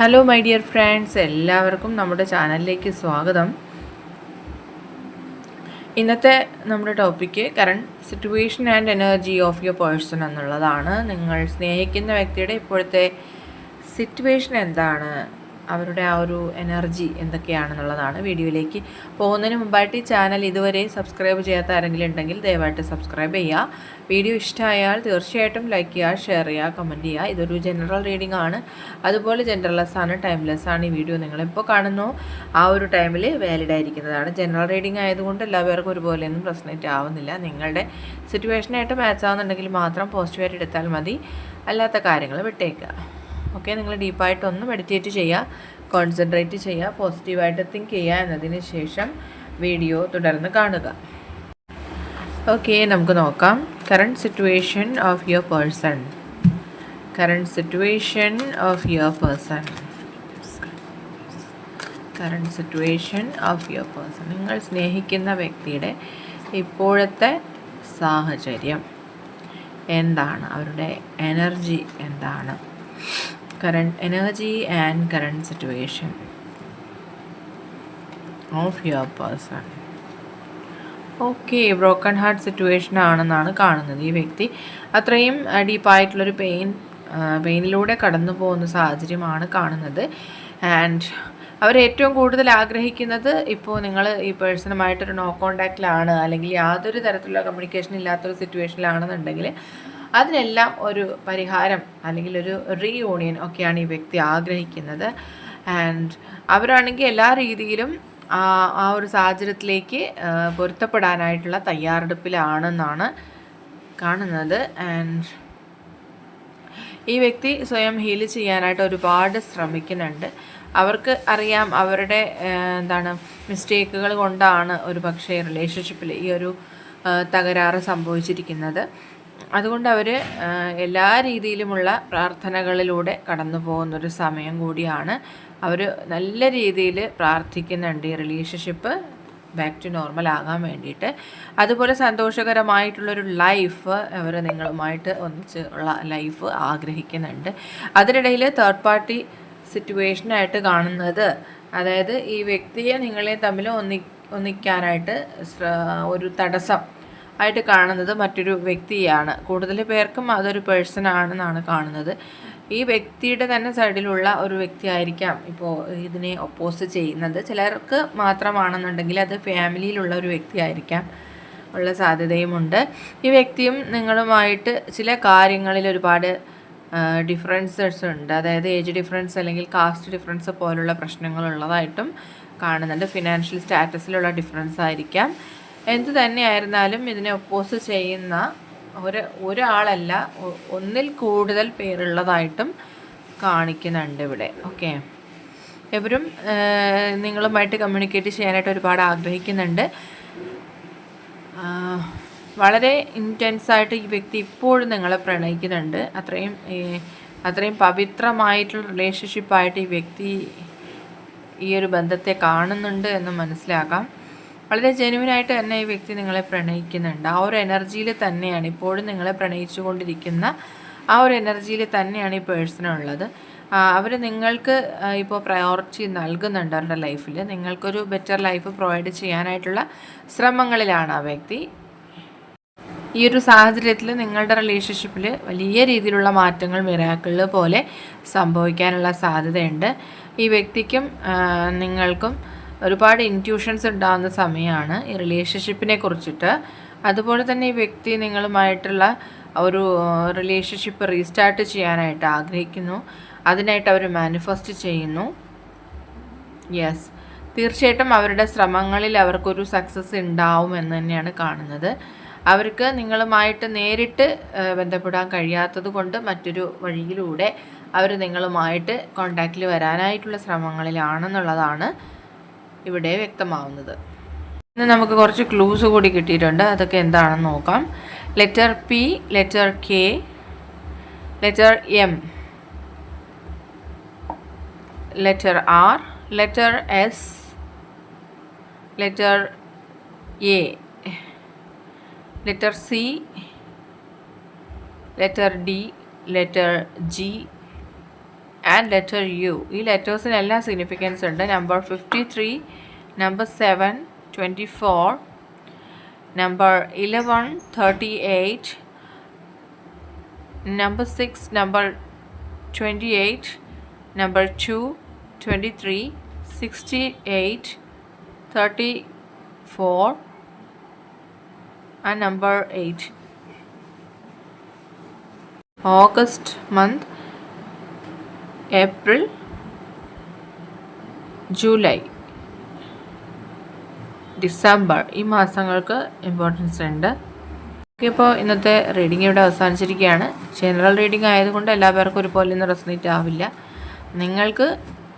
Hello my dear friends, എല്ലാവർക്കും നമ്മുടെ ചാനലിലേക്ക് സ്വാഗതം. ഇന്നത്തെ നമ്മുടെ topic current situation and energy of your person എന്നുള്ളതാണ്. നിങ്ങൾ സ്നേഹിക്കുന്ന വ്യക്തിയുടെ ഇപ്പോഴത്തെ സിറ്റുവേഷൻ എന്താണ്, അവരുടെ ആ ഒരു എനർജി എന്തൊക്കെയാണെന്നുള്ളതാണ്. വീഡിയോയിലേക്ക് പോകുന്നതിന് മുമ്പായിട്ട് ഈ ചാനൽ ഇതുവരെ സബ്സ്ക്രൈബ് ചെയ്യാത്ത ആരെങ്കിലും ഉണ്ടെങ്കിൽ ദയവായിട്ട് സബ്സ്ക്രൈബ് ചെയ്യുക. വീഡിയോ ഇഷ്ടമായാൽ തീർച്ചയായിട്ടും ലൈക്ക് ചെയ്യുക, ഷെയർ ചെയ്യുക, കമൻറ്റ് ചെയ്യുക. ഇതൊരു ജനറൽ റീഡിംഗ് ആണ്, അതുപോലെ ജനറൽലെസ് ആണ്, ടൈംലെസ് ആണ്. ഈ വീഡിയോ നിങ്ങളിപ്പോൾ കാണുന്നു ആ ഒരു ടൈമിൽ വാലിഡ് ആയിരിക്കുന്നതാണ്. ജനറൽ റീഡിംഗ് ആയതുകൊണ്ട് എല്ലാവർക്കും ഒരുപോലെയൊന്നും റെസൊണേറ്റ് ആവുന്നില്ല. നിങ്ങളുടെ സിറ്റുവേഷനായിട്ട് മാച്ച് ആവുന്നുണ്ടെങ്കിൽ മാത്രം പോസിറ്റീവായിട്ട് എടുത്താൽ മതി, അല്ലാത്ത കാര്യങ്ങൾ വിട്ടേക്കുക. ഓക്കെ, നിങ്ങൾ ഡീപ്പായിട്ടൊന്ന് മെഡിറ്റേറ്റ് ചെയ്യുക, കോൺസെൻട്രേറ്റ് ചെയ്യുക, പോസിറ്റീവായിട്ട് തിങ്ക് ചെയ്യുക. എന്നതിന് ശേഷം വീഡിയോ തുടർന്ന് കാണുക. ഓക്കെ, നമുക്ക് നോക്കാം. Current situation of your person. Current situation of your person. Current situation of your person. നിങ്ങൾ സ്നേഹിക്കുന്ന വ്യക്തിയുടെ ഇപ്പോഴത്തെ സാഹചര്യം എന്താണ്, അവരുടെ എനർജി എന്താണ്? Current energy and current situation of your person. Okay, broken heart situation ആണെന്നാണ് കാണുന്നത്. ഈ വ്യക്തി അത്രയും ഡീപ്പായിട്ടുള്ളൊരു പെയിനിലൂടെ കടന്നു പോകുന്ന സാഹചര്യമാണ് കാണുന്നത്. ആൻഡ് അവർ ഏറ്റവും കൂടുതൽ ആഗ്രഹിക്കുന്നത് ഇപ്പോൾ നിങ്ങൾ ഈ പേഴ്സണുമായിട്ടൊരു നോ കോണ്ടാക്റ്റിലാണ്, അല്ലെങ്കിൽ യാതൊരു തരത്തിലുള്ള കമ്മ്യൂണിക്കേഷൻ ഇല്ലാത്തൊരു സിറ്റുവേഷനിലാണെന്നുണ്ടെങ്കിൽ അതിനെല്ലാം ഒരു പരിഹാരം അല്ലെങ്കിൽ ഒരു റീയൂണിയൻ ഒക്കെയാണ് ഈ വ്യക്തി ആഗ്രഹിക്കുന്നത്. ആൻഡ് അവരാണെങ്കിൽ എല്ലാ രീതിയിലും ആ ഒരു സാഹചര്യത്തിലേക്ക് പൊരുത്തപ്പെടാനായിട്ടുള്ള തയ്യാറെടുപ്പിലാണെന്നാണ് കാണുന്നത്. ആൻഡ് ഈ വ്യക്തി സ്വയം ഹീൽ ചെയ്യാനായിട്ട് ഒരുപാട് ശ്രമിക്കുന്നുണ്ട്. അവർക്ക് അറിയാം അവരുടെ മിസ്റ്റേക്കുകൾ കൊണ്ടാണ് ഒരു പക്ഷേ റിലേഷൻഷിപ്പിൽ ഈ ഒരു തകരാറ് സംഭവിച്ചിരിക്കുന്നത്. അതുകൊണ്ട് അവർ എല്ലാ രീതിയിലുമുള്ള പ്രാർത്ഥനകളിലൂടെ കടന്നു പോകുന്നൊരു സമയം കൂടിയാണ്. അവർ നല്ല രീതിയിൽ പ്രാർത്ഥിക്കുന്നുണ്ട് ഈ റിലേഷൻഷിപ്പ് ബാക്ക് ടു നോർമൽ ആകാൻ വേണ്ടിയിട്ട്. അതുപോലെ സന്തോഷകരമായിട്ടുള്ളൊരു ലൈഫ് അവർ നിങ്ങളുമായിട്ട് ഒന്നിച്ച് ഉള്ള ലൈഫ് ആഗ്രഹിക്കുന്നുണ്ട്. അതിനിടയിൽ തേർഡ് പാർട്ടി സിറ്റുവേഷനായിട്ട് കാണുന്നത്, അതായത് ഈ വ്യക്തിയെ നിങ്ങളെ തമ്മിൽ ഒന്നിക്കാനായിട്ട് ഒരു തടസ്സം ആയിട്ട് കാണുന്നത് മറ്റൊരു വ്യക്തിയാണ്. കൂടുതൽ പേർക്കും അതൊരു പേഴ്സൺ ആണെന്നാണ് കാണുന്നത്. ഈ വ്യക്തിയുടെ തന്നെ സൈഡിലുള്ള ഒരു വ്യക്തി ആയിരിക്കാം ഇപ്പോൾ ഇതിനെ ഒപ്പോസ് ചെയ്യുന്നത്. ചിലർക്ക് മാത്രമാണെന്നുണ്ടെങ്കിൽ അത് ഫാമിലിയിലുള്ള ഒരു വ്യക്തി ആയിരിക്കാം ഉള്ള സാധ്യതയുമുണ്ട്. ഈ വ്യക്തിയും നിങ്ങളുമായിട്ട് ചില കാര്യങ്ങളിൽ ഒരുപാട് ഡിഫറൻസസ് ഉണ്ട്. അതായത് ഏജ് ഡിഫറൻസ് അല്ലെങ്കിൽ കാസ്റ്റ് ഡിഫറൻസ് പോലുള്ള പ്രശ്നങ്ങളുള്ളതായിട്ടും കാണുന്നുണ്ട്. ഫിനാൻഷ്യൽ സ്റ്റാറ്റസിലുള്ള ഡിഫറൻസ് ആയിരിക്കാം. എന്തു തന്നെയായിരുന്നാലും ഇതിനെ ഒപ്പോസ് ചെയ്യുന്ന ഒരാളല്ല, ഒന്നിൽ കൂടുതൽ പേരുള്ളതായിട്ടും കാണിക്കുന്നുണ്ട് ഇവിടെ. ഓക്കെ, എവരും നിങ്ങളുമായിട്ട് കമ്മ്യൂണിക്കേറ്റ് ചെയ്യാനായിട്ട് ഒരുപാട് ആഗ്രഹിക്കുന്നുണ്ട്. വളരെ ഇൻറ്റൻസായിട്ട് ഈ വ്യക്തി ഇപ്പോഴും നിങ്ങളെ പ്രണയിക്കുന്നുണ്ട്. അത്രയും പവിത്രമായിട്ടുള്ള റിലേഷൻഷിപ്പായിട്ട് ഈ വ്യക്തി ഈ ഒരു ബന്ധത്തെ കാണുന്നുണ്ട് എന്ന് മനസ്സിലാക്കാം. വളരെ ജെന്യുവിനായിട്ട് തന്നെ ഈ വ്യക്തി നിങ്ങളെ പ്രണയിക്കുന്നുണ്ട്. ആ ഒരു എനർജിയിൽ തന്നെയാണ് ഇപ്പോഴും നിങ്ങളെ പ്രണയിച്ചു കൊണ്ടിരിക്കുന്ന ആ ഒരു എനർജിയിൽ തന്നെയാണ് ഈ പേഴ്സണുള്ളത്. അവർ നിങ്ങൾക്ക് ഇപ്പോൾ പ്രയോറിറ്റി നൽകുന്നുണ്ട് അവരുടെ ലൈഫിൽ. നിങ്ങൾക്കൊരു ബെറ്റർ ലൈഫ് പ്രൊവൈഡ് ചെയ്യാനായിട്ടുള്ള ശ്രമങ്ങളിലാണ് ആ വ്യക്തി. ഈ ഒരു സാഹചര്യത്തിൽ നിങ്ങളുടെ റിലേഷൻഷിപ്പിൽ വലിയ രീതിയിലുള്ള മാറ്റങ്ങൾ മിറാക്കിൾ പോലെ സംഭവിക്കാനുള്ള സാധ്യതയുണ്ട്. ഈ വ്യക്തിക്കും നിങ്ങൾക്കും ഒരുപാട് ഇൻറ്റ്യൂഷൻസ് ഉണ്ടാകുന്ന സമയമാണ് ഈ റിലേഷൻഷിപ്പിനെ കുറിച്ചിട്ട്. അതുപോലെ തന്നെ ഈ വ്യക്തി നിങ്ങളുമായിട്ടുള്ള ഒരു റിലേഷൻഷിപ്പ് റീസ്റ്റാർട്ട് ചെയ്യാനായിട്ട് ആഗ്രഹിക്കുന്നു. അതിനായിട്ട് അവർ മാനിഫെസ്റ്റ് ചെയ്യുന്നു. യെസ്, തീർച്ചയായിട്ടും അവരുടെ ശ്രമങ്ങളിൽ അവർക്കൊരു സക്സസ് ഉണ്ടാവും എന്ന് തന്നെയാണ് കാണുന്നത്. അവർക്ക് നിങ്ങളുമായിട്ട് നേരിട്ട് ബന്ധപ്പെടാൻ കഴിയാത്തത് കൊണ്ട് മറ്റൊരു വഴിയിലൂടെ അവർ നിങ്ങളുമായിട്ട് കോണ്ടാക്റ്റിൽ വരാനായിട്ടുള്ള ശ്രമങ്ങളിലാണെന്നുള്ളതാണ് ഇവിടെ വ്യക്തമാവുന്നത്. ഇന്ന് നമുക്ക് കുറച്ച് ക്ലൂസ് കൂടി കിട്ടിയിട്ടുണ്ട്. അതൊക്കെ എന്താണെന്ന് നോക്കാം. Letter P, letter K, letter M, letter R, letter S, letter A, letter C, letter D, letter G, and letter U. ഈ ലെറ്റേഴ്സിനെല്ലാം സിഗ്നിഫിക്കൻസ് ഉണ്ട്. Number 53, number 7, 24, number 11, 38, number 6, number 28, number 2, 23, 68, 34 and number 8. August month, April, July, December ഈ മാസങ്ങൾക്ക് importance ഉണ്ട്. Okay, ഇപ്പോൾ ഇന്നത്തെ reading ഇവിടെ അവസാനിച്ചിരിക്കുകയാണ്. General reading ആയതുകൊണ്ട് എല്ലാ പേർക്കും ഒരുപോലെ റെസൊണേറ്റ് ആവില്ല. നിങ്ങൾക്ക്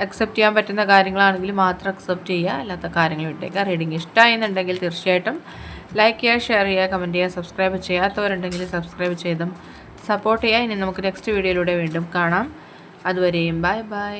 അക്സെപ്റ്റ് ചെയ്യാൻ പറ്റുന്ന കാര്യങ്ങളാണെങ്കിൽ മാത്രം അക്സെപ്റ്റ് ചെയ്യുക, അല്ലാത്ത കാര്യങ്ങൾ വിട്ടേക്കുക. റീഡിംഗ് ഇഷ്ടമായെന്നുണ്ടെങ്കിൽ തീർച്ചയായിട്ടും ലൈക്ക് ചെയ്യുക, ഷെയർ ചെയ്യുക, കമൻറ്റ് ചെയ്യുക. സബ്സ്ക്രൈബ് ചെയ്യാത്തവരുണ്ടെങ്കിൽ സബ്സ്ക്രൈബ് ചെയ്തും സപ്പോർട്ട് ചെയ്യുക. ഇനി നമുക്ക് നെക്സ്റ്റ് വീഡിയോയിലൂടെ വീണ്ടും കാണാം. അതുവരെയും ബൈ ബൈ.